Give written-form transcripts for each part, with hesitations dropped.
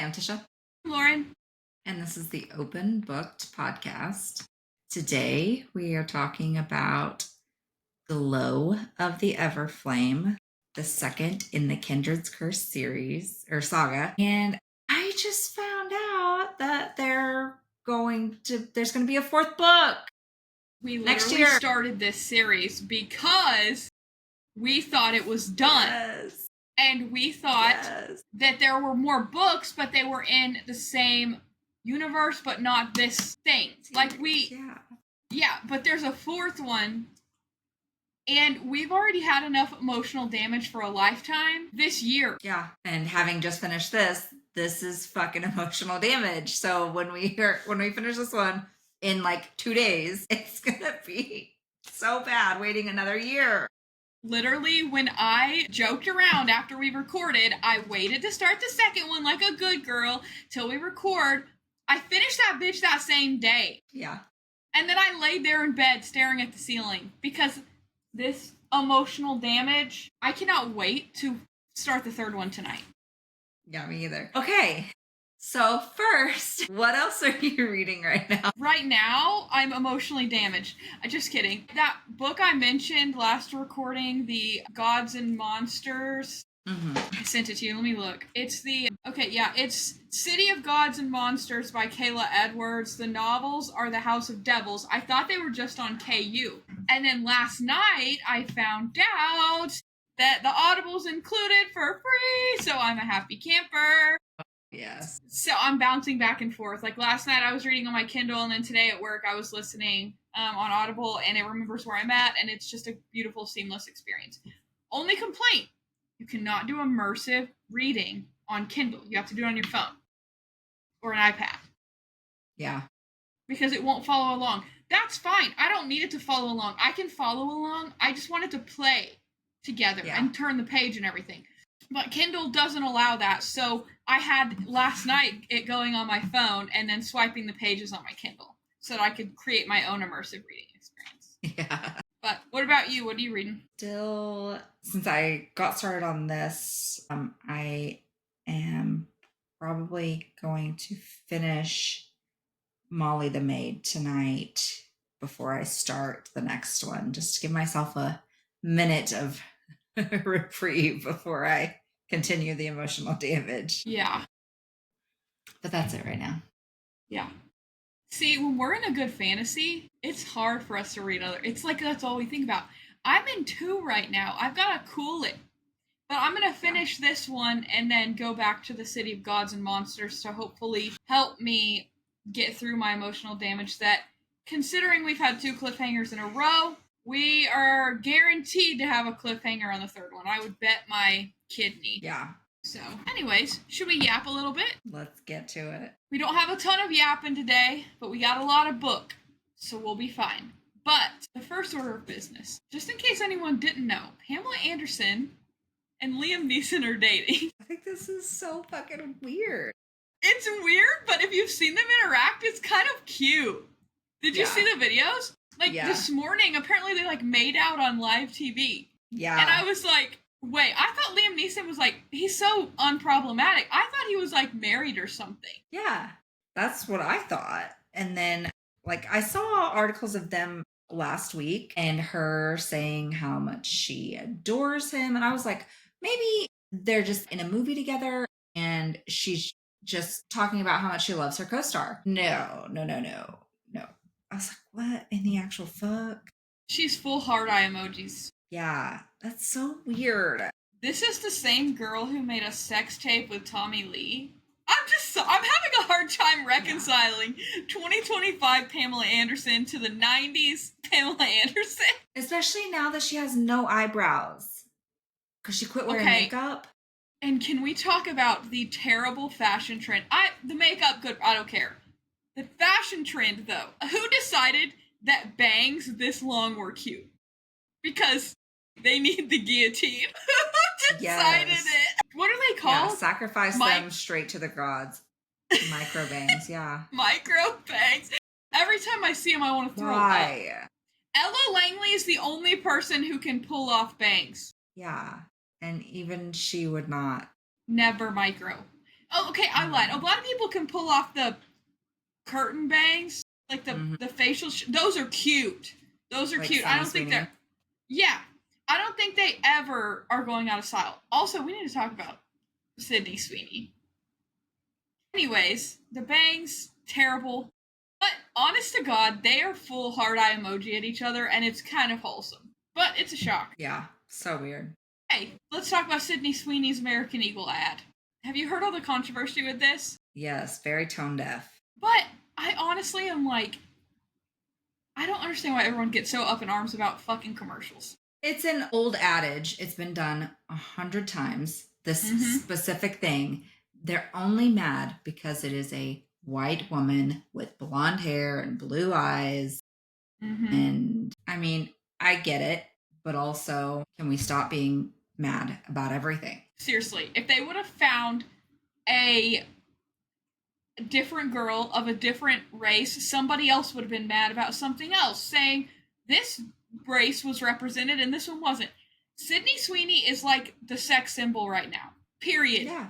I'm Tisha. Loren. And this is the Open Booked podcast. Today we are talking about Glow of the Everflame, the second in the Kindred's Curse series or saga. And I just found out that there's going to be a fourth book. We next literally year started this series because we thought it was done. Yes. And we thought that there were more books, but they were in the same universe, but not this thing. Yeah, but there's a fourth one. And we've already had enough emotional damage for a lifetime this year. Yeah, and having just finished this is fucking emotional damage. So when we finish this one in like 2 days, it's gonna be so bad waiting another year. Literally, when I joked around after we recorded, I waited to start the second one like a good girl till we record. I finished that bitch that same day. Yeah. And then I laid there in bed staring at the ceiling because this emotional damage, I cannot wait to start the third one tonight. Yeah, me either. Okay. So first, what else are you reading right now? Right now, I'm emotionally damaged. Just kidding. That book I mentioned last recording, the Gods and Monsters. I sent it to you. Let me look. It's it's City of Gods and Monsters by Kayla Edwards. The novels are The House of Devils. I thought they were just on KU. And then last night, I found out that the Audible's included for free. So I'm a happy camper. Yes. So I'm bouncing back and forth. Like last night I was reading on my Kindle, and then today at work I was listening on Audible, and it remembers where I'm at, and it's just a beautiful, seamless experience. Only complaint, you cannot do immersive reading on Kindle. You have to do it on your phone or an iPad. Yeah. Because it won't follow along. That's fine. I don't need it to follow along. I can follow along. I just want it to play together and turn the page and everything. But Kindle doesn't allow that, so I had last night it going on my phone and then swiping the pages on my Kindle so that I could create my own immersive reading experience. Yeah. But what about you? What are you reading? Still, since I got started on this, I am probably going to finish Molly the Maid tonight before I start the next one, just to give myself a minute of reprieve before I continue the emotional damage. Yeah. But that's it right now. Yeah. See, when we're in a good fantasy, it's hard for us to read other. It's like that's all we think about. I'm in 2 right now. I've got to cool it. But I'm going to finish this one and then go back to the City of Gods and Monsters to hopefully help me get through my emotional damage that, considering we've had 2 cliffhangers in a row, we are guaranteed to have a cliffhanger on the third one. I would bet my kidney. Yeah. So, anyways, should we yap a little bit? Let's get to it. We don't have a ton of yapping today, but we got a lot of book, so we'll be fine. But the first order of business, just in case anyone didn't know, Pamela Anderson and Liam Neeson are dating. I think this is so fucking weird. It's weird, but if you've seen them interact, it's kind of cute. Did you see the videos? This morning, apparently they made out on live TV. Yeah. And I was like, wait, I thought Liam Neeson was he's so unproblematic. I thought he was married or something. Yeah, that's what I thought. And then I saw articles of them last week and her saying how much she adores him. And I was like, maybe they're just in a movie together and she's just talking about how much she loves her co-star. No. I was like, what in the actual fuck? She's full heart eye emojis. Yeah, that's so weird. This is the same girl who made a sex tape with Tommy Lee. I'm having a hard time reconciling 2025 Pamela Anderson to the 90s Pamela Anderson. Especially now that she has no eyebrows. Because she quit wearing makeup. And can we talk about the terrible fashion trend? The makeup, good, I don't care. The fashion trend, though. Who decided that bangs this long were cute? Because they need the guillotine. Who decided it? What are they called? Yeah, sacrifice them straight to the gods. Micro bangs, yeah. Micro bangs. Every time I see them, I want to throw up. Ella Langley is the only person who can pull off bangs. Yeah, and even she would not. Never micro. Oh, okay, I lied. A lot of people can pull off the curtain bangs, like the facial. Those are cute. Those are like cute. I don't think Sweeney. they're. Yeah, I don't think they ever are going out of style. Also, we need to talk about Sydney Sweeney. Anyways, the bangs terrible, but honest to God, they are full hard eye emoji at each other, and it's kind of wholesome. But it's a shock. Yeah, so weird. Hey, let's talk about Sydney Sweeney's American Eagle ad. Have you heard all the controversy with this? Yes, very tone deaf. But I honestly am like, I don't understand why everyone gets so up in arms about fucking commercials. It's an old adage. It's been done 100 times. This specific thing. They're only mad because it is a white woman with blonde hair and blue eyes. And I mean, I get it, but also, can we stop being mad about everything? Seriously, if they would have found a different girl of a different race, somebody else would have been mad about something else, saying this race was represented and this one wasn't. Sydney Sweeney is like the sex symbol right now. Period. Yeah.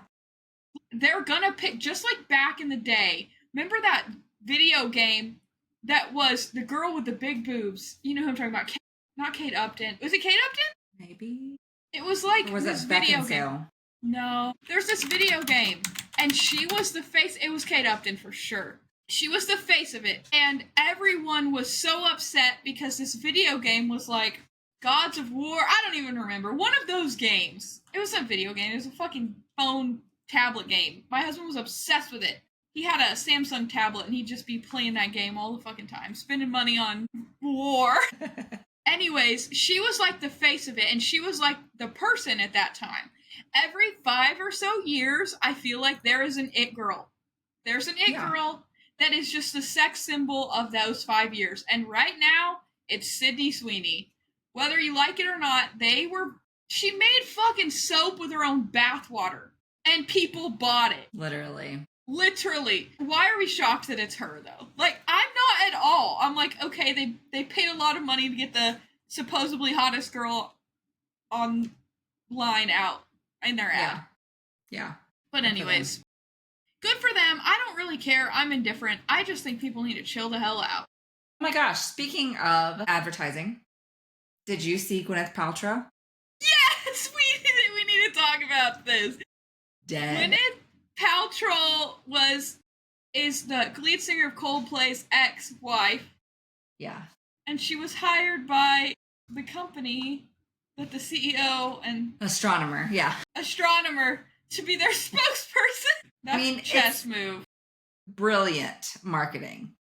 They're gonna pick, just like back in the day. Remember that video game that was the girl with the big boobs? You know who I'm talking about? Not Kate Upton. Was it Kate Upton? Maybe. It was like or was this it video Beckinsale? game. No, there's this video game, and she was the face. It was Kate Upton for sure. She was the face of it, and everyone was so upset because this video game was like Gods of War. I don't even remember. One of those games. It was a video game. It was a fucking phone tablet game. My husband was obsessed with it. He had a Samsung tablet, and he'd just be playing that game all the fucking time, spending money on war. Anyways, she was like the face of it, and she was like the person at that time. Every 5 or so years, I feel like there is an it girl. There's an it girl that is just the sex symbol of those 5 years. And right now, it's Sydney Sweeney. Whether you like it or not, she made fucking soap with her own bathwater. And people bought it. Literally. Why are we shocked that it's her, though? Like, I'm not at all. I'm like, okay, they paid a lot of money to get the supposedly hottest girl online out in their ad. Yeah. But anyways, good for them. I don't really care. I'm indifferent. I just think people need to chill the hell out. Oh my gosh, speaking of advertising, did you see Gwyneth Paltrow? Yes, we need to talk about this. Dead. Gwyneth Paltrow is the lead singer of Coldplay's ex-wife. Yeah. And she was hired by the company that the CEO and astronomer to be their spokesperson. That's a chess move. Brilliant marketing.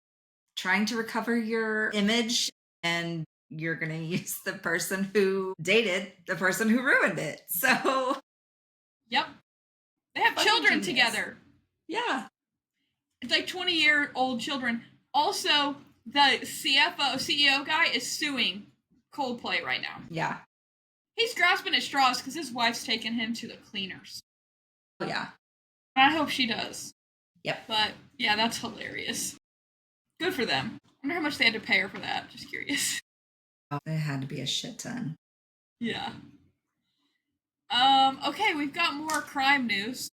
Trying to recover your image, and you're going to use the person who dated the person who ruined it. So, yep. They have children together. Yeah. It's like 20-year-old children. Also, the CEO guy is suing Coldplay right now. Yeah. He's grasping at straws because his wife's taking him to the cleaners. Oh, yeah. I hope she does. Yep. But, yeah, that's hilarious. Good for them. I wonder how much they had to pay her for that. Just curious. Oh, it had to be a shit ton. Yeah. Okay, we've got more crime news.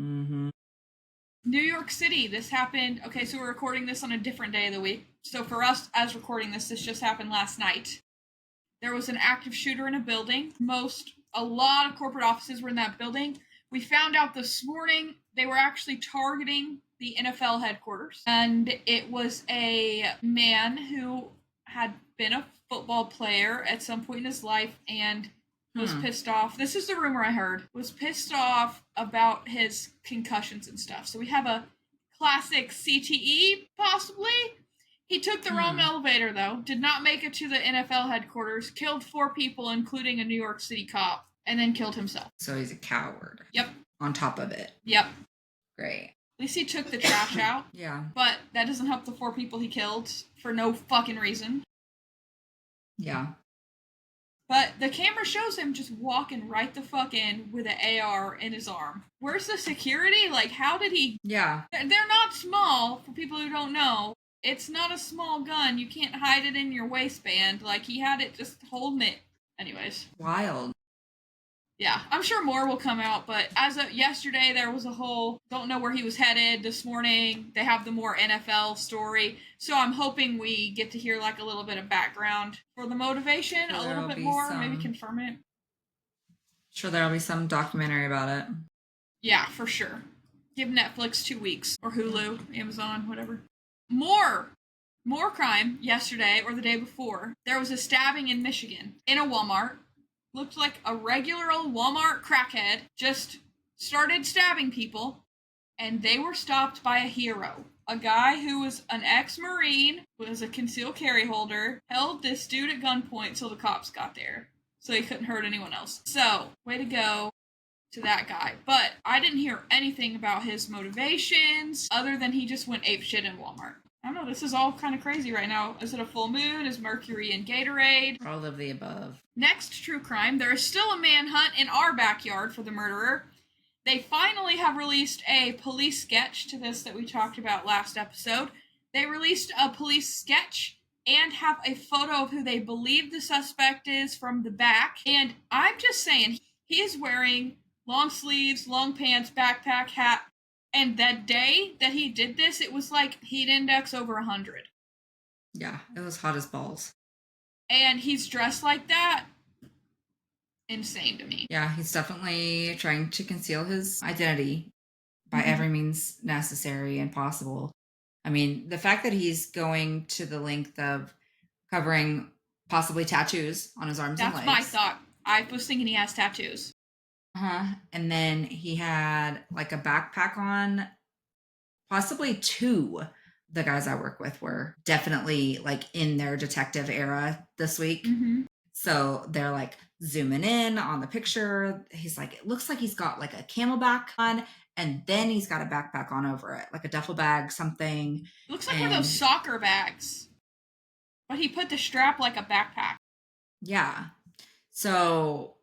Mm-hmm. New York City, this happened. Okay, so we're recording this on a different day of the week. So for us, as recording this just happened last night. There was an active shooter in a building. A lot of corporate offices were in that building. We found out this morning they were actually targeting the NFL headquarters. And it was a man who had been a football player at some point in his life and was pissed off. This is the rumor I heard. Was pissed off about his concussions and stuff. So we have a classic CTE, possibly. He took the wrong elevator, though. Did not make it to the NFL headquarters. Killed 4 people, including a New York City cop. And then killed himself. So he's a coward. Yep. On top of it. Yep. Great. At least he took the trash out. Yeah. But that doesn't help the 4 people he killed for no fucking reason. Yeah. But the camera shows him just walking right the fuck in with an AR in his arm. Where's the security? Like, how did he... Yeah. They're not small, for people who don't know. It's not a small gun. You can't hide it in your waistband. Like, he had it just holding it. Anyways. Wild. Yeah, I'm sure more will come out, but as of yesterday, there was a whole don't know where he was headed. This morning, they have the more NFL story, so I'm hoping we get to hear like a little bit of background for the motivation, Sure a little there'll bit be more, maybe some confirm it. sure there'll be some documentary about it. Yeah, for sure. Give Netflix 2 weeks or Yeah. Hulu, Amazon, whatever. More crime yesterday or the day before. There was a stabbing in Michigan in a Walmart. Looked like a regular old Walmart crackhead just started stabbing people, and they were stopped by a hero. A guy who was an ex-Marine, was a concealed carry holder, held this dude at gunpoint till the cops got there, so he couldn't hurt anyone else. So, way to go to that guy. But I didn't hear anything about his motivations other than he just went apeshit in Walmart. I don't know, this is all kind of crazy right now. Is it a full moon? Is Mercury in Gatorade? All of the above. Next true crime, there is still a manhunt in our backyard for the murderer. They finally have released a police sketch to this that we talked about last episode. They released a police sketch and have a photo of who they believe the suspect is from the back. And I'm just saying, he is wearing long sleeves, long pants, backpack, hat. And that day that he did this, it was like heat index over 100. Yeah, it was hot as balls. And he's dressed like that. Insane to me. Yeah, he's definitely trying to conceal his identity by every means necessary and possible. I mean, the fact that he's going to the length of covering possibly tattoos on his arms and That's legs. my thought. I was thinking he has tattoos. And then he had like a backpack on. Possibly two. The guys I work with were definitely like in their detective era this week. So they're like zooming in on the picture. He's like, it looks like he's got like a camelback on, and then he's got a backpack on over it, like a duffel bag, something. It looks like one of those soccer bags. But he put the strap like a backpack. Yeah. So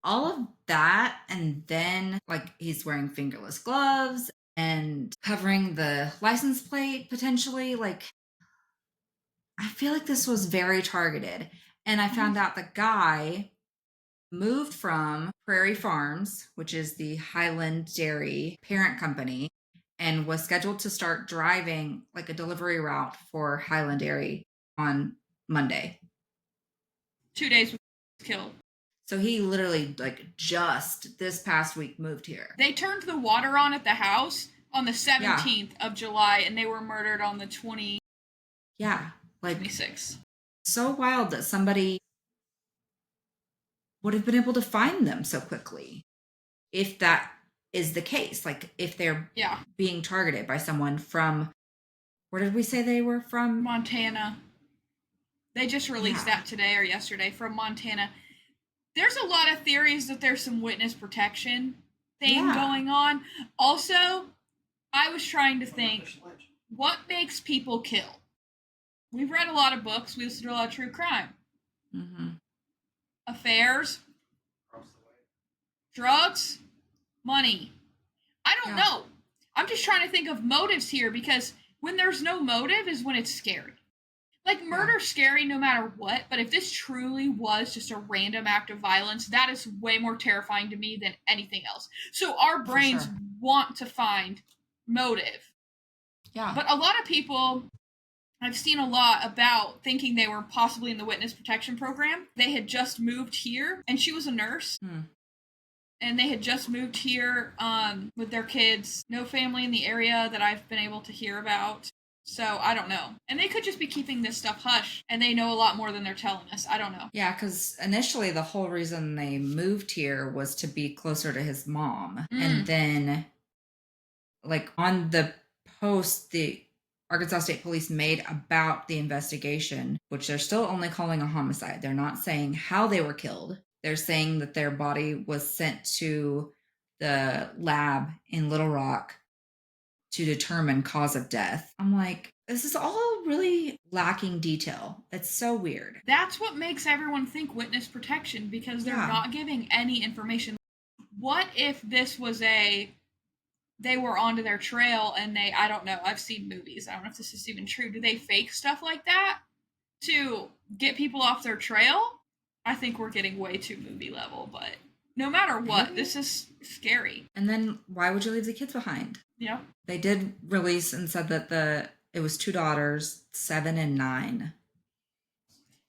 all of that, and then like he's wearing fingerless gloves and covering the license plate potentially. Like, I feel like this was very targeted. And I found out the guy moved from Prairie Farms, which is the Highland Dairy parent company, and was scheduled to start driving like a delivery route for Highland Dairy on Monday. 2 days before he was killed. So he literally like just this past week moved here. They turned the water on at the house on the 17th of July, and they were murdered on the 20th. Yeah, like 26th. So wild that somebody would have been able to find them so quickly. If that is the case, like if they're being targeted by someone from, where did we say they were from? Montana. They just released that today or yesterday from Montana. There's a lot of theories that there's some witness protection thing going on. Also, I was trying to think, what makes people kill? We've read a lot of books. We listen to a lot of true crime. Affairs, drugs, money. I don't know. I'm just trying to think of motives here, because when there's no motive is when it's scary. Like, murder's scary no matter what, but if this truly was just a random act of violence, that is way more terrifying to me than anything else. So our brains want to find motive. Yeah. But a lot of people, I've seen a lot about thinking they were possibly in the witness protection program. They had just moved here, and she was a nurse. And they had just moved here with their kids. No family in the area that I've been able to hear about. So I don't know. And they could just be keeping this stuff hush, and they know a lot more than they're telling us. I don't know. Yeah, because initially the whole reason they moved here was to be closer to his mom. And then, like, on the post the Arkansas State Police made about the investigation, which they're still only calling a homicide. They're not saying how they were killed. They're saying that their body was sent to the lab in Little Rock to determine cause of death. I'm like, this is all really lacking detail. It's so weird. That's what makes everyone think witness protection, because they're not giving any information. What if this was they were onto their trail and I don't know, I've seen movies, I don't know if this is even true. Do they fake stuff like that to get people off their trail? I think we're getting way too movie level, but no matter what, this is scary. And then why would you leave the kids behind? Yeah. They did release and said that it was 2 daughters, 7 and 9.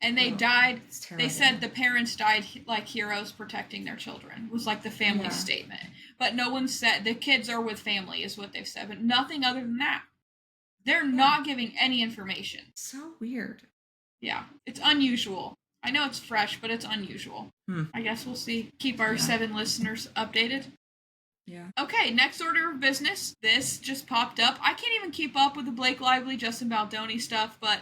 And they died. Terrible. They said the parents died like heroes protecting their children, was like the family statement. But no one said the kids are with family is what they've said, but nothing other than that. They're not giving any information. So weird. Yeah, it's unusual. I know it's fresh, but it's unusual. I guess we'll see. Keep our 7 listeners updated. Yeah. Okay, next order of business. This just popped up. I can't even keep up with the Blake Lively, Justin Baldoni stuff, but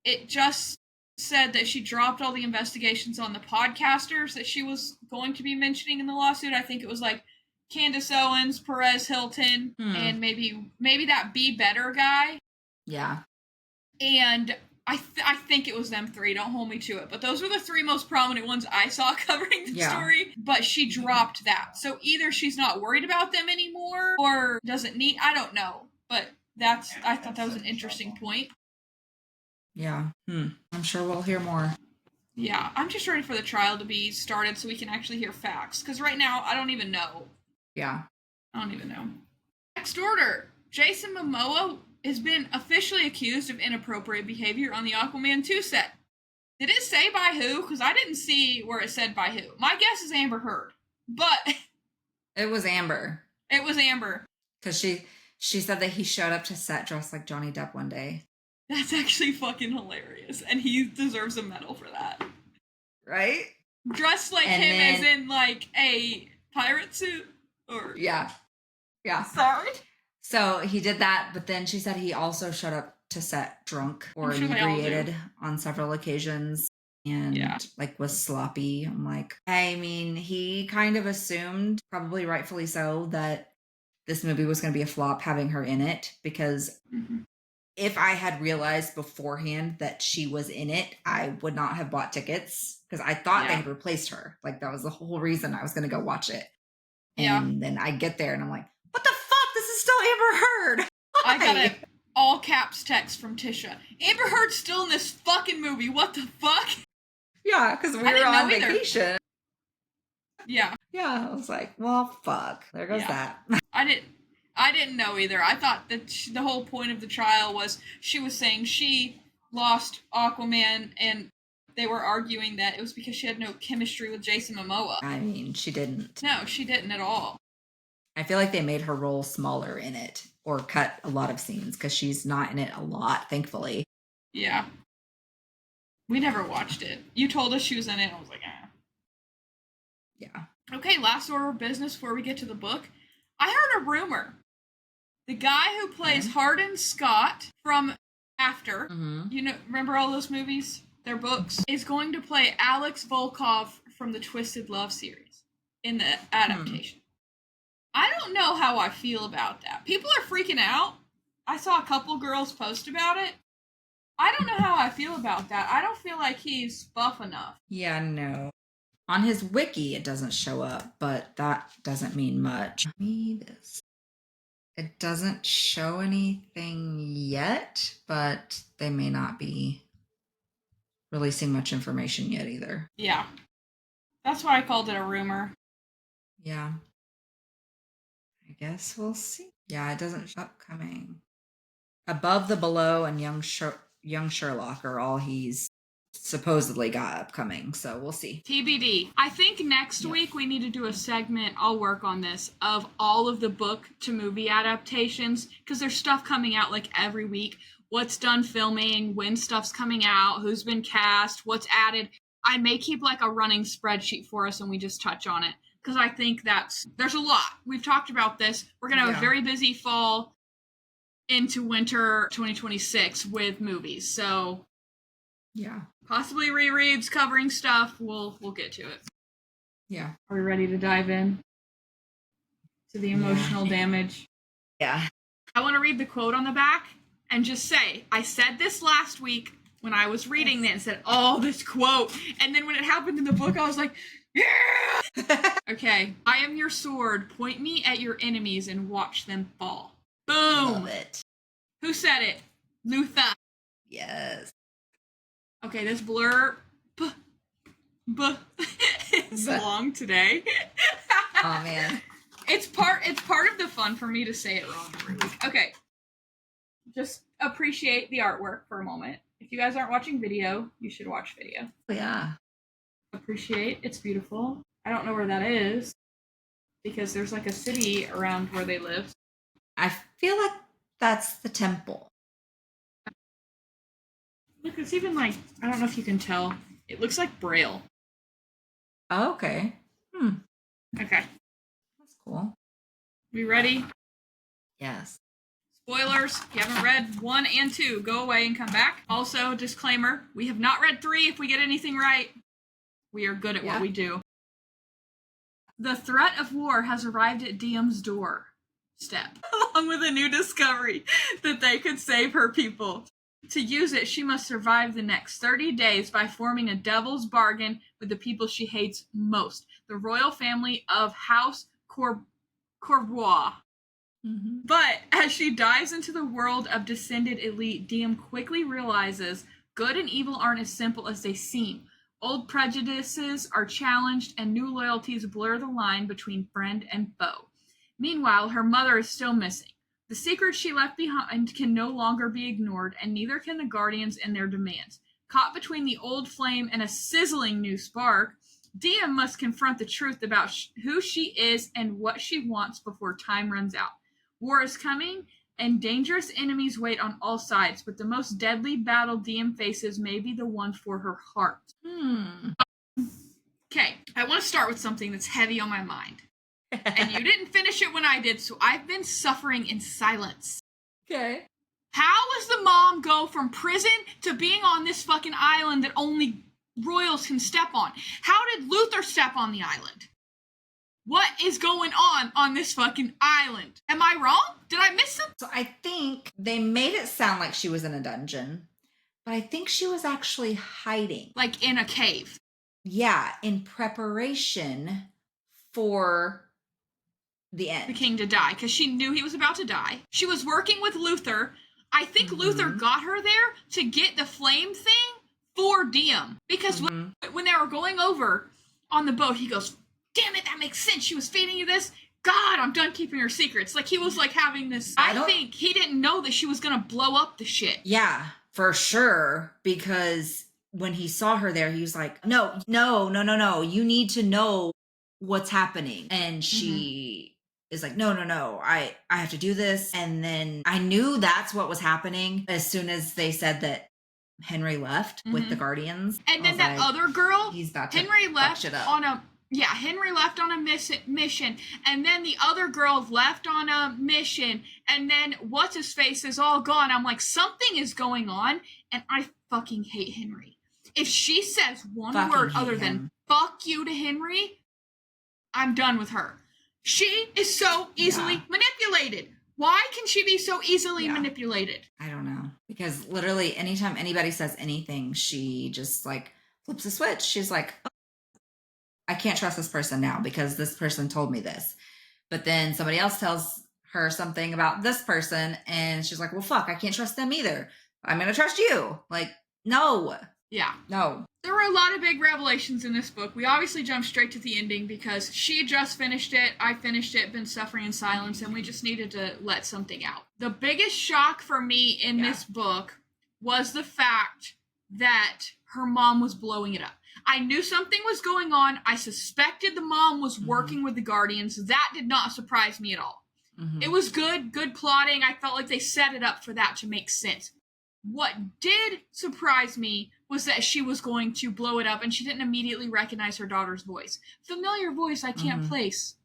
it just said that she dropped all the investigations on the podcasters that she was going to be mentioning in the lawsuit. I think it was like Candace Owens, Perez Hilton, and maybe that Be Better guy. Yeah. And I think it was them 3. Don't hold me to it. But those were the 3 most prominent ones I saw covering the story. But she dropped that. So either she's not worried about them anymore or doesn't need... I don't know. But I thought that was an interesting point. Yeah. I'm sure we'll hear more. Yeah. I'm just ready for the trial to be started so we can actually hear facts. Because right now, I don't even know. Yeah. I don't even know. Next order. Jason Momoa has been officially accused of inappropriate behavior on the Aquaman 2 set. Did it say by who? Because I didn't see where it said by who. My guess is Amber Heard. But... It was Amber. It was Amber. Because she said that he showed up to set dressed like Johnny Depp one day. That's actually fucking hilarious. And he deserves a medal for that. Right? Dressed like him as in like a pirate suit? Or... Yeah. Yeah. Sorry? So he did that, but then she said he also showed up to set drunk or inebriated on several occasions and like was sloppy. I'm like, I mean, he kind of assumed, probably rightfully so, that this movie was going to be a flop having her in it because if I had realized beforehand that she was in it, I would not have bought tickets because I thought they had replaced her. Like that was the whole reason I was going to go watch it. And then I get there and I'm like, what the fuck? This is still Amber Heard. Why? I got an all caps text from Tisha. Amber Heard's still in this fucking movie. What the fuck? Yeah, because we were on vacation. Yeah. Yeah, I was like, well, fuck. There goes that. I didn't know either. I thought that the whole point of the trial was she was saying she lost Aquaman and they were arguing that it was because she had no chemistry with Jason Momoa. I mean, she didn't. No, she didn't at all. I feel like they made her role smaller in it or cut a lot of scenes because she's not in it a lot, thankfully. Yeah. We never watched it. You told us she was in it and I was like, Yeah. Okay, last order of business before we get to the book. I heard a rumor. The guy who plays Hardin Scott from After, you know, remember all those movies? Their books, is going to play Alex Volkov from the Twisted Love series in the adaptation. I don't know how I feel about that. People are freaking out. I saw a couple girls post about it. I don't know how I feel about that. I don't feel like he's buff enough. Yeah, no. On his wiki, it doesn't show up, but that doesn't mean much. It doesn't show anything yet, but they may not be releasing much information yet either. Yeah. That's why I called it a rumor. Yeah. I guess we'll see. Yeah, it doesn't show upcoming. Above the Below and Young Sherlock are all he's supposedly got upcoming, so we'll see. TBD. I think next week we need to do a segment, I'll work on this, of all of the book to movie adaptations, because there's stuff coming out like every week. What's done filming, when stuff's coming out, who's been cast, what's added. I may keep like a running spreadsheet for us and we just touch on it, because I think there's a lot. We've talked about this. We're going to have a very busy fall into winter 2026 with movies, so yeah, possibly rereads, covering stuff. We'll get to it. Yeah. Are we ready to dive in to the emotional damage? Yeah. I want to read the quote on the back and just say, I said this last week when I was reading it and said, oh, this quote. And then when it happened in the book, I was like, yeah! Okay. I am your sword. Point me at your enemies and watch them fall. Boom. Love it. Who said it? Luther. Yes. Okay, this blurb But it's long today. Oh man. It's part of the fun for me to say it wrong every week. Okay. Just appreciate the artwork for a moment. If you guys aren't watching video, you should watch video. Yeah. Appreciate. It's beautiful. I don't know where that is because there's like a city around where they live. I feel like that's the temple. Look, it's even like, I don't know if you can tell. It looks like Braille. Oh, okay. Okay. That's cool. We ready? Yes. Spoilers, if you haven't read 1 and 2, go away and come back. Also, disclaimer, we have not read 3. If we get anything right, we are good at what we do. The threat of war has arrived at Diem's door. Step. Along with a new discovery that they could save her people. To use it, she must survive the next 30 days by forming a devil's bargain with the people she hates most, the royal family of House Courbois. Mm-hmm. But as she dives into the world of descended elite, Diem quickly realizes good and evil aren't as simple as they seem. Old prejudices are challenged and new loyalties blur the line between friend and foe. Meanwhile, her mother is still missing. The secrets she left behind can no longer be ignored, and neither can the Guardians and their demands. Caught between the old flame and a sizzling new spark, Diem must confront the truth about who she is and what she wants before time runs out. War is coming, and dangerous enemies wait on all sides, but the most deadly battle Diem faces may be the one for her heart. Okay, I want to start with something that's heavy on my mind. And you didn't finish it when I did, so I've been suffering in silence. Okay. How does the mom go from prison to being on this fucking island that only royals can step on? How did Luther step on the island? What is going on this fucking island? Am I wrong? Did I miss something? So I think they made it sound like she was in a dungeon, but I think she was actually hiding. Like in a cave. Yeah, in preparation for the end. The king to die, because she knew he was about to die. She was working with Luther. I think Luther got her there to get the flame thing for Diem. Because when they were going over on the boat, he goes, damn it, that makes sense. She was feeding you this. God, I'm done keeping her secrets. Like, he was like having this. I think he didn't know that she was going to blow up the shit. Yeah, for sure. Because when he saw her there, he was like, no. You need to know what's happening. And she is like, no. I have to do this. And then I knew that's what was happening as soon as they said that Henry left with the Guardians. And then that other girl, he's about to Henry left shit up. on a Henry left on a mission, and then the other girl left on a mission, and then what's-his-face is all gone. I'm like, something is going on, and I fucking hate Henry. If she says one word other than fuck you to Henry, I'm done with her. She is so easily manipulated. Why can she be so easily manipulated? I don't know. Because literally anytime anybody says anything, she just like flips a switch. She's like, oh, I can't trust this person now because this person told me this. But then somebody else tells her something about this person and she's like, well, fuck, I can't trust them either. I'm going to trust you. Like, no. Yeah. No. There were a lot of big revelations in this book. We obviously jumped straight to the ending because she just finished it, I finished it, been suffering in silence, and we just needed to let something out. The biggest shock for me in this book was the fact that her mom was blowing it up. I knew something was going on. I suspected the mom was working with the Guardians. That did not surprise me at all. It was good plotting. I felt like they set it up for that to make sense. What did surprise me was that she was going to blow it up and she didn't immediately recognize her daughter's voice. Familiar voice I can't place.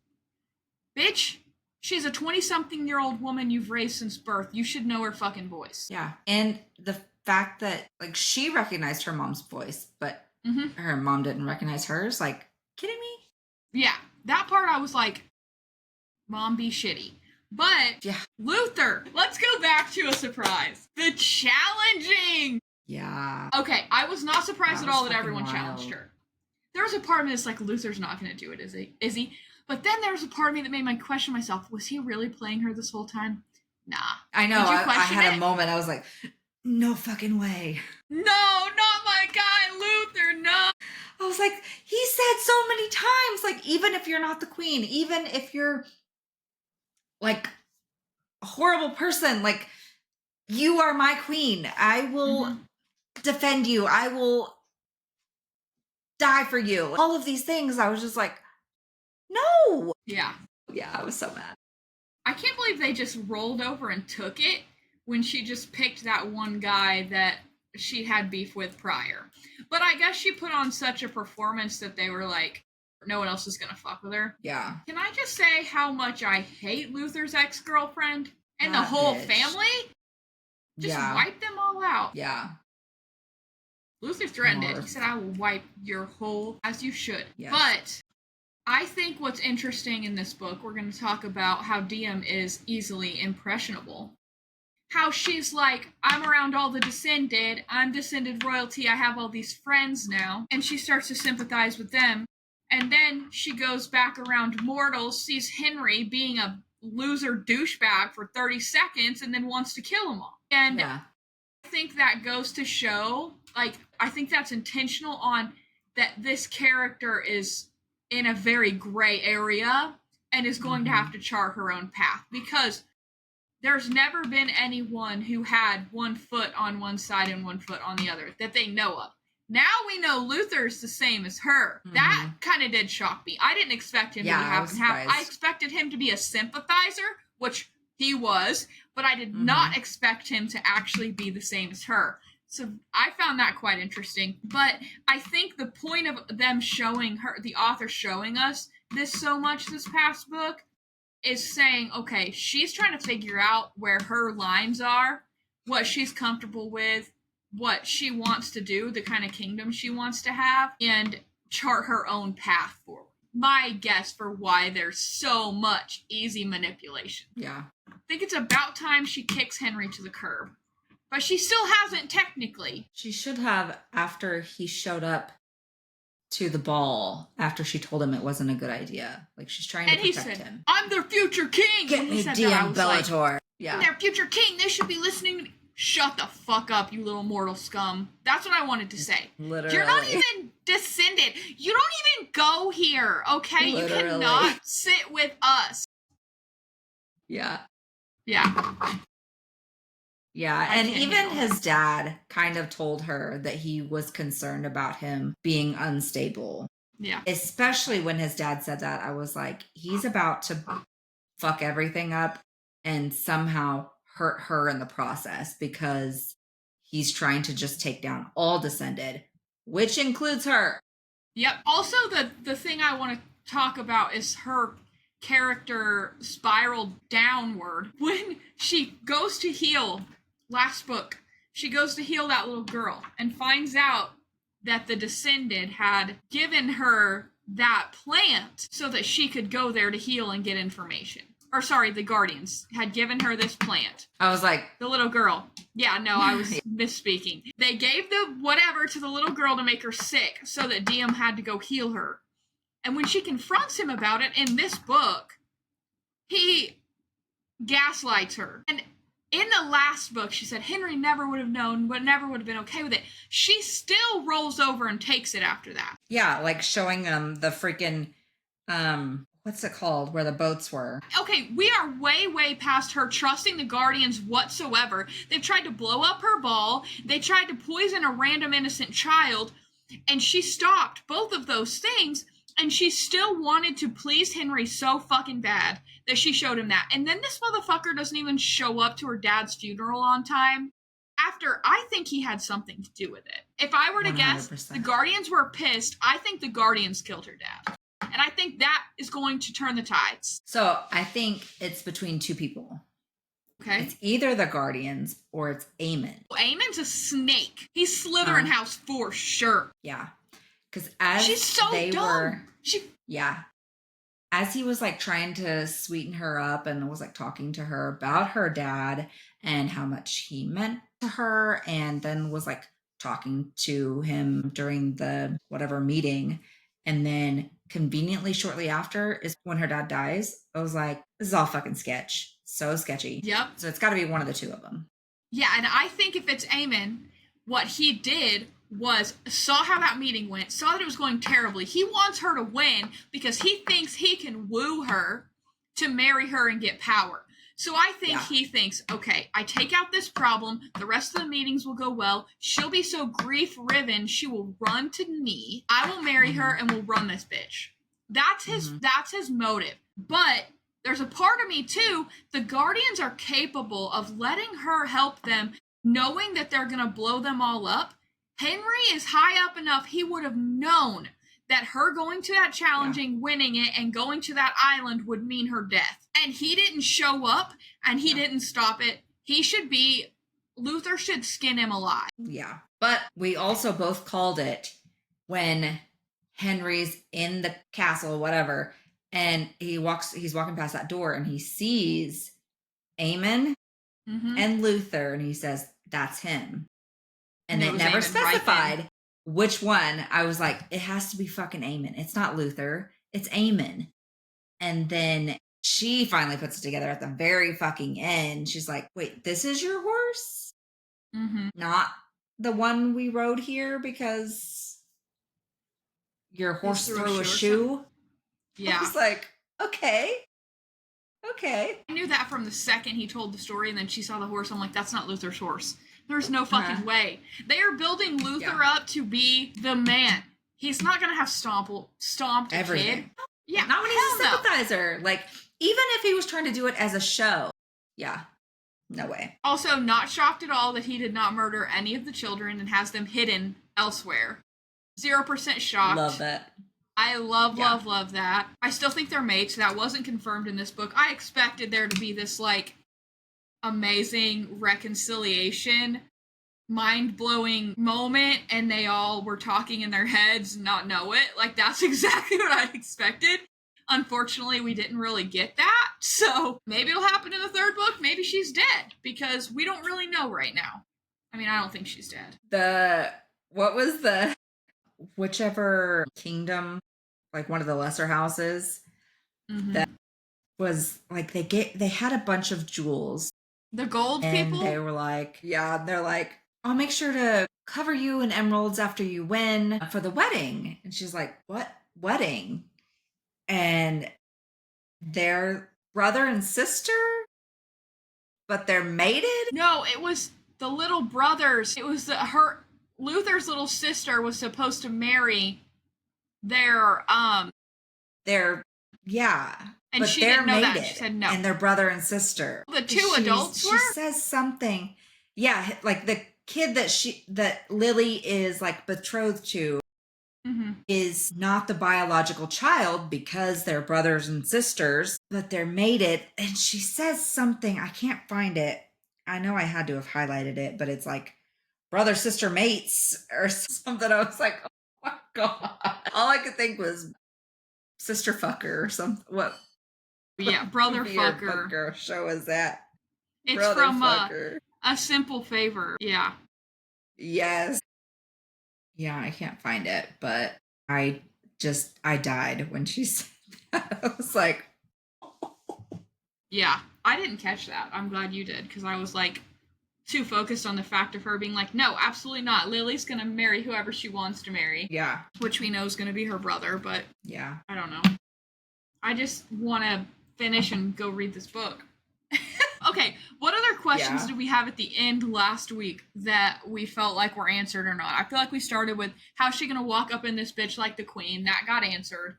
Bitch, she's a 20-something-year-old woman you've raised since birth. You should know her fucking voice. Yeah. And the fact that, like, she recognized her mom's voice, but her mom didn't recognize hers. Like, kidding me? Yeah. That part I was like, mom be shitty. But Luther, let's go back to a surprise. The challenging. Yeah. Okay, I was not surprised at all that everyone challenged her. There was a part of me that's like, Luther's not going to do it, is he? But then there was a part of me that made me question myself, was he really playing her this whole time? Nah. I know. I had a moment. I was like, no fucking way. No, not my guy, Luther, no. I was like, he said so many times, like, even if you're not the queen, even if you're like a horrible person, like, you are my queen. I will defend you. I will die for you. All of these things. I was just like, no. Yeah. Yeah, I was so mad. I can't believe they just rolled over and took it when she just picked that one guy that she had beef with prior. But I guess she put on such a performance that they were like, no one else is gonna fuck with her. Yeah. Can I just say how much I hate Luther's ex-girlfriend and That the whole bitch. family? Just wipe them all out. Yeah. Luther threatened it. He said, I will wipe your whole, as you should. Yes. But I think what's interesting in this book, we're going to talk about how Diem is easily impressionable. How she's like, I'm around all the descended, I'm descended royalty, I have all these friends now. And she starts to sympathize with them. And then she goes back around mortals, sees Henry being a loser douchebag for 30 seconds, and then wants to kill them all. And I think that goes to show, like, I think that's intentional on that this character is in a very gray area and is going to have to chart her own path, because there's never been anyone who had one foot on one side and one foot on the other that they know of. Now we know Luther's the same as her. That kind of did shock me. I didn't expect him to be half and half. I expected him to be a sympathizer, which he was, but I did not expect him to actually be the same as her. So I found that quite interesting. But I think the point of them showing her, the author showing us this so much this past book, is saying, okay, she's trying to figure out where her lines are, what she's comfortable with, what she wants to do, the kind of kingdom she wants to have, and chart her own path forward. My guess for why there's so much easy manipulation. Yeah. I think it's about time she kicks Henry to the curb. But she still hasn't, technically. She should have, after he showed up to the ball, after she told him it wasn't a good idea. Like, she's trying to protect him. I'm their future king! Get me DM Bellator. Like, I'm their future king! They should be listening to me. Shut the fuck up, you little mortal scum. That's what I wanted to say. Literally. You're not even descended. You don't even go here, okay? Literally. You cannot sit with us. Yeah. Yeah. Yeah, and even his dad kind of told her that he was concerned about him being unstable. Yeah. Especially when his dad said that, I was like, he's about to fuck everything up and somehow hurt her in the process, because he's trying to just take down all descended, which includes her. Yep. Also, the thing I want to talk about is her character spiraled downward when she goes to heal. Last book, she goes to heal that little girl and finds out that the descended had given her that plant so that she could go there to heal and get information. Or sorry, the Guardians had given her this plant. I was like, the little girl. Yeah, no, I was misspeaking. They gave the whatever to the little girl to make her sick so that Diem had to go heal her. And when she confronts him about it in this book, he gaslights her. And in the last book, she said Henry never would have known, but never would have been okay with it. She still rolls over and takes it after that. Yeah, like showing them the freaking, what's it called, where the boats were. Okay, we are way, way past her trusting the Guardians whatsoever. They've tried to blow up her ball. They tried to poison a random innocent child. And she stopped both of those things. And she still wanted to please Henry so fucking bad that she showed him that. And then this motherfucker doesn't even show up to her dad's funeral on time. After, I think he had something to do with it. If I were to 100%. Guess, the Guardians were pissed. I think the Guardians killed her dad. And I think that is going to turn the tides. So I think it's between two people. Okay. It's either the Guardians or it's Aemon. Aemon's a snake. He's Slytherin house for sure. Yeah. Because as she's so they dumb. were, as he was like trying to sweeten her up and was like talking to her about her dad and how much he meant to her, and then was like talking to him during the whatever meeting, and then conveniently shortly after is when her dad dies. I was like, this is all fucking sketch. So sketchy. Yep. So it's got to be one of the two of them. Yeah, and I think if it's Aemon, what he did saw how that meeting went, saw that it was going terribly. He wants her to win because he thinks he can woo her to marry her and get power. So I think he thinks, okay, I take out this problem, the rest of the meetings will go well, she'll be so grief-riven, she will run to me, I will marry her, and we'll run this bitch. That's his motive. But there's a part of me, too, the Guardians are capable of letting her help them, knowing that they're going to blow them all up. Henry is high up enough, he would have known that her going to that challenging, winning it, and going to that island would mean her death. And he didn't show up, and he didn't stop it. Luther should skin him alive. Yeah. But we also both called it when Henry's in the castle, whatever, and he's walking past that door, and he sees Eamon and Luther, and he says, that's him. And it never specified which one. I was like, it has to be fucking Eamon. It's not Luther. It's Eamon. And then she finally puts it together at the very fucking end. She's like, wait, this is your horse? Not the one we rode here because your horse threw a shoe? Yeah. I was like, okay. I knew that from the second he told the story, and then she saw the horse. I'm like, that's not Luther's horse. There's no fucking way. They are building Luther up to be the man. He's not going to have stomped a kid. Yeah, not when he's a sympathizer. Like, even if he was trying to do it as a show. Yeah, no way. Also, not shocked at all that he did not murder any of the children and has them hidden elsewhere. 0% shocked. Love that. I love that. I still think they're mates. That wasn't confirmed in this book. I expected there to be this, like, amazing reconciliation, mind-blowing moment, and they all were talking in their heads and not know it. Like, that's exactly what I expected. Unfortunately, we didn't really get that, so maybe it'll happen in the third book. Maybe she's dead, because we don't really know right now. I mean, I don't think she's dead. What was whichever kingdom, like one of the lesser houses, that was, like, they had a bunch of jewels. The gold and people? They were like, they're like, I'll make sure to cover you in emeralds after you win for the wedding. And she's like, what wedding? And they're brother and sister, but they're mated? No, it was the little brothers. It was Luther's little sister was supposed to marry their and but she they're didn't know mated, that. She said no. And they're brother and sister. The two adults were? She says something. Yeah, like the kid that Lily is, like, betrothed to is not the biological child because they're brothers and sisters, but they're mated. And she says something. I can't find it. I know I had to have highlighted it, but it's like brother sister mates or something. I was like, oh my God. All I could think was sister fucker or something. What? Yeah, brother fucker. Show us that. It's brother from A Simple Favor. Yeah. Yes. Yeah, I can't find it, but I died when she said that. I was like, yeah, I didn't catch that. I'm glad you did, because I was, like, too focused on the fact of her being like, no, absolutely not. Lily's gonna marry whoever she wants to marry. Yeah. Which we know is gonna be her brother, but yeah, I don't know. I just want to finish and go read this book. Okay, what other questions did we have at the end last week that we felt like were answered or not? I feel like we started with, how's she gonna walk up in this bitch like the queen? That got answered.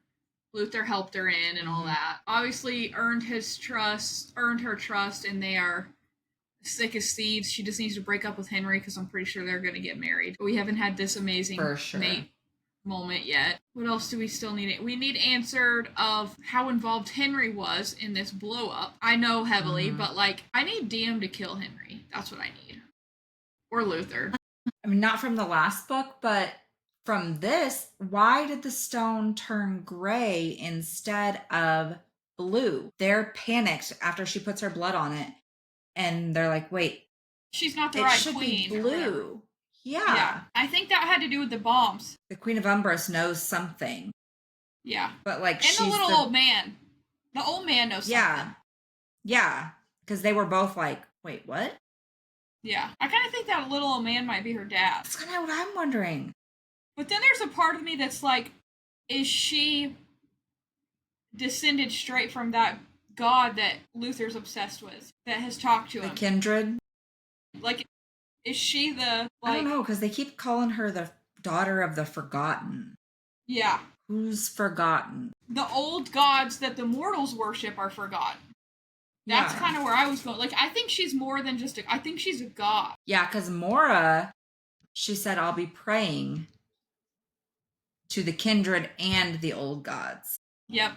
Luther helped her in and all that. Obviously earned her trust, and they are sick as thieves. She just needs to break up with Henry because I'm pretty sure they're gonna get married. We haven't had this amazing mate moment yet. What else do we still need? We need answered of how involved Henry was in this blow up. I know heavily, but, like, I need DM to kill Henry. That's what I need. Or Luther. I mean, not from the last book, but from this, why did the stone turn gray instead of blue? They're panicked after she puts her blood on it, and they're like, wait, she's not the right queen. It should be blue. Yeah. I think that had to do with the bombs. The Queen of Umbris knows something. Yeah. But, like, and the little old man. The old man knows something. Yeah. Because they were both like, wait, what? Yeah. I kind of think that little old man might be her dad. That's kind of what I'm wondering. But then there's a part of me that's like, is she descended straight from that god that Luther's obsessed with, that has talked to The him? Kindred? Like, is she the, I like... don't know, because they keep calling her the daughter of the Forgotten. Yeah. Who's forgotten? The old gods that the mortals worship are forgotten. That's kind of where I was going. Like, I think she's more than just I think she's a god. Yeah, because Mora, she said, I'll be praying to the kindred and the old gods. Yep.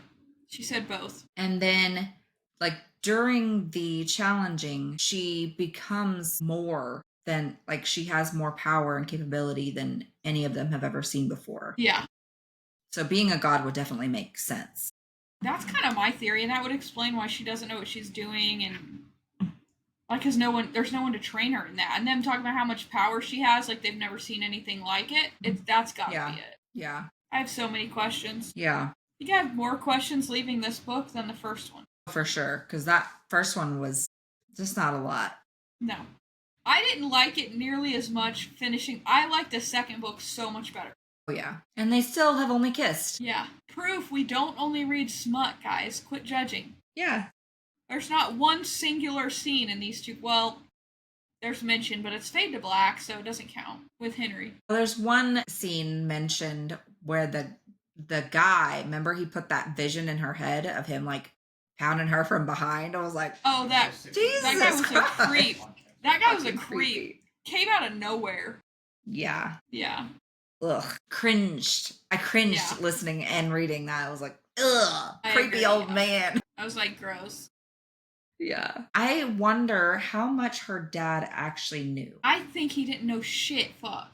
She said both. And then, like, during the challenging, she becomes more than, like, she has more power and capability than any of them have ever seen before. Yeah. So being a god would definitely make sense. That's kind of my theory, and that would explain why she doesn't know what she's doing, and like, because there's no one to train her in that. And them talking about how much power she has, like they've never seen anything like it. That's gotta be it. Yeah. I have so many questions. Yeah. I think I have more questions leaving this book than the first one. For sure, because that first one was just not a lot. No. I didn't like it nearly as much finishing. I like the second book so much better. Oh, yeah. And they still have only kissed. Yeah. Proof we don't only read smut, guys. Quit judging. Yeah. There's not one singular scene in these two. Well, there's mention, but it's fade to black, so it doesn't count with Henry. Well, there's one scene mentioned where the guy, remember he put that vision in her head of him like pounding her from behind. I was like, oh, Jesus that guy was Christ. a creep. That guy was a creep. Creepy. Came out of nowhere. Yeah. Yeah. Ugh. Cringed. I cringed listening and reading that. I was like, ugh. Creepy old man. I was like, gross. Yeah. I wonder how much her dad actually knew. I think he didn't know shit, fuck.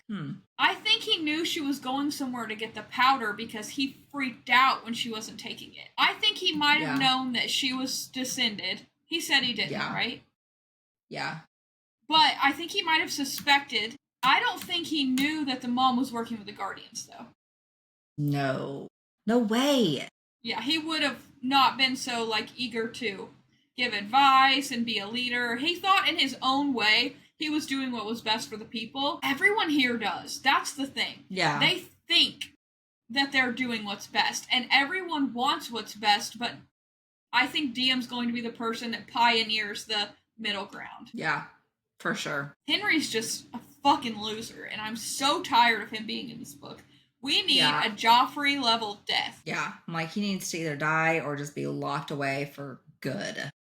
I think he knew she was going somewhere to get the powder because he freaked out when she wasn't taking it. I think he might have known that she was descended. He said he didn't, right? Yeah. But I think he might have suspected. I don't think he knew that the mom was working with the Guardians, though. No. No way. Yeah, he would have not been so, like, eager to give advice and be a leader. He thought in his own way he was doing what was best for the people. Everyone here does. That's the thing. Yeah. They think that they're doing what's best, and everyone wants what's best, but I think Diem's going to be the person that pioneers the middle ground. Yeah, for sure. Henry's just a fucking loser, and I'm so tired of him being in this book. We need a Joffrey level death. Yeah, I'm like, he needs to either die or just be locked away for good.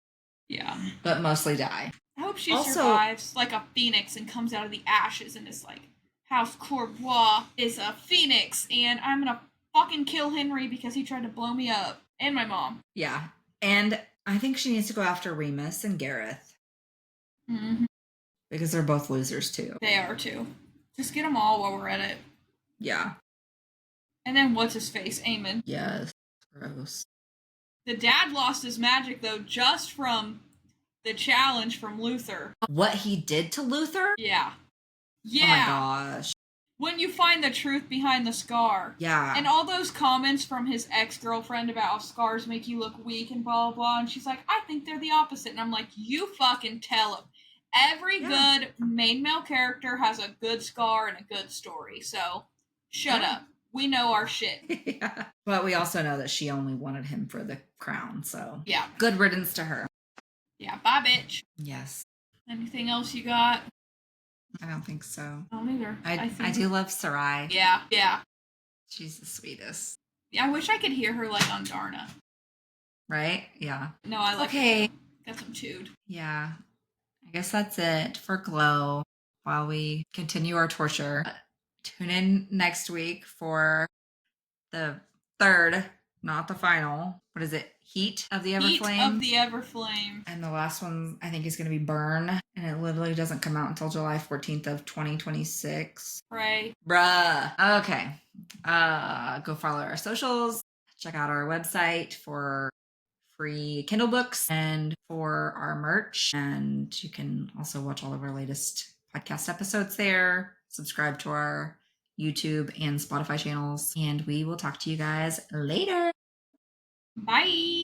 Yeah. But mostly die. I hope she survives like a phoenix and comes out of the ashes and is like, House Courbois is a phoenix, and I'm gonna fucking kill Henry because he tried to blow me up. And my mom. Yeah. And I think she needs to go after Remus and Gareth. Mm-hmm. Because they're both losers too. They are too. Just get them all while we're at it. Yeah. And then what's his face? Aemon. Yes. Gross. The dad lost his magic though just from the challenge from Luther. What he did to Luther? Yeah. Yeah. Oh my gosh. When you find the truth behind the scar. Yeah. And all those comments from his ex-girlfriend about how scars make you look weak and blah, blah, blah. And she's like, I think they're the opposite. And I'm like, you fucking tell him. Every good main male character has a good scar and a good story. So, shut up. We know our shit. Yeah. But we also know that she only wanted him for the crown. So, yeah. Good riddance to her. Yeah, bye, bitch. Yes. Anything else you got? I don't think so. I don't either. I do love Sarai. Yeah, yeah. She's the sweetest. Yeah, I wish I could hear her like on Darna. Right? Yeah. No, I like Okay. Got some chewed. Yeah. I guess that's it for Glow while we continue our torture. Tune in next week for the third, not the final. What is it? Heat of the Everflame? Heat of the Everflame. And the last one, I think, is going to be Burn. And it literally doesn't come out until July 14th of 2026. Right. Bruh. Okay. Go follow our socials. Check out our website for free Kindle books and for our merch. And you can also watch all of our latest podcast episodes there. Subscribe to our YouTube and Spotify channels. And we will talk to you guys later. Bye.